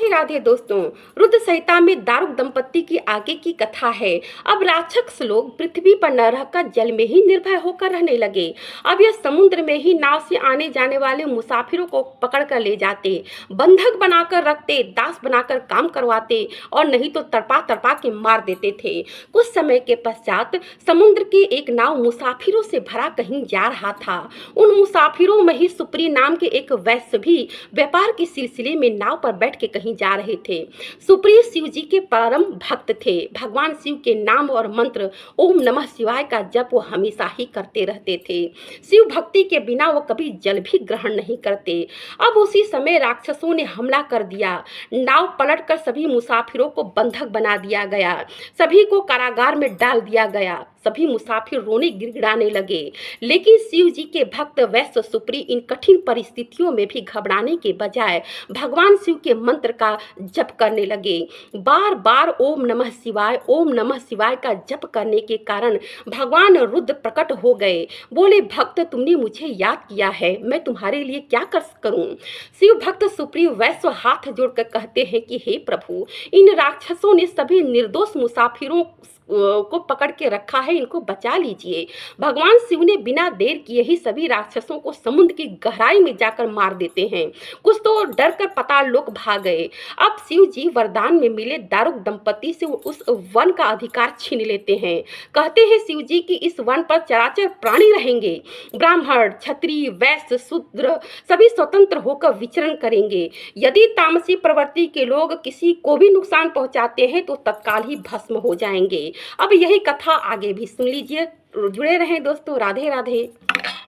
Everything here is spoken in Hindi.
राधे राधे दोस्तों। रुद्र संहिता में दारुक दंपत्ति की आगे की कथा है। अब राक्षस लोग पृथ्वी पर न रहकर जल में ही निर्भय होकर रहने लगे। अब यह समुद्र में ही नाव से आने जाने वाले मुसाफिरों को पकड़ कर ले जाते, बंधक बनाकर रखते, दास बनाकर काम करवाते और नहीं तो तड़पा तड़पा के मार देते थे। कुछ समय के पश्चात समुद्र की एक नाव मुसाफिरों से भरा कहीं जा रहा था। उन मुसाफिरों में ही सुप्री नाम के एक वैश्य भी व्यापार के सिलसिले में नाव पर बैठ के कहीं जा रहे थे। सुप्रिय शिव जी के परम भक्त थे। भगवान शिव के नाम और मंत्र ओम नमः शिवाय का जप वो हमेशा ही करते रहते थे। शिव भक्ति के बिना वो कभी जल भी ग्रहण नहीं करते। अब उसी समय राक्षसों ने हमला कर दिया। नाव पलटकर सभी मुसाफिरों को बंधक बना दिया गया। सभी को कारागार में डाल दिया गया। सभी मुसाफिर रोने गिड़गिड़ाने लगे। लेकिन शिव जी के भक्त वैश्य सुप्री इन कठिन परिस्थितियों में भी घबराने के बजाय भगवान शिव के मंत्र का जप करने लगे। बार बार ओम नमः शिवाय का जप करने के कारण भगवान रुद्र प्रकट हो गए। बोले, भक्त तुमने मुझे याद किया है, मैं तुम्हारे लिए क्या कर करूं। शिव भक्त सुप्री वैश्य हाथ जोड़कर कहते हैं कि हे प्रभु, इन राक्षसों ने सभी निर्दोष मुसाफिरों को पकड़ के रखा है, इनको बचा लीजिए। भगवान शिव ने बिना देर किए ही सभी राक्षसों को समुद्र की गहराई में जाकर मार देते हैं। कुछ तो डर कर पाताल लोक भाग गए। अब शिव जी वरदान में मिले दारुक दंपति से उस वन का अधिकार छीन लेते हैं। कहते हैं शिव जी कि इस वन पर चराचर प्राणी रहेंगे। ब्राह्मण, क्षत्रिय, वैश्य, शूद्र सभी स्वतंत्र होकर विचरण करेंगे। यदि तामसी प्रवृत्ति के लोग किसी को भी नुकसान पहुंचाते हैं तो तत्काल ही भस्म हो जाएंगे। अब यही कथा आगे भी सुन लीजिए। जुड़े रहें दोस्तों। राधे राधे।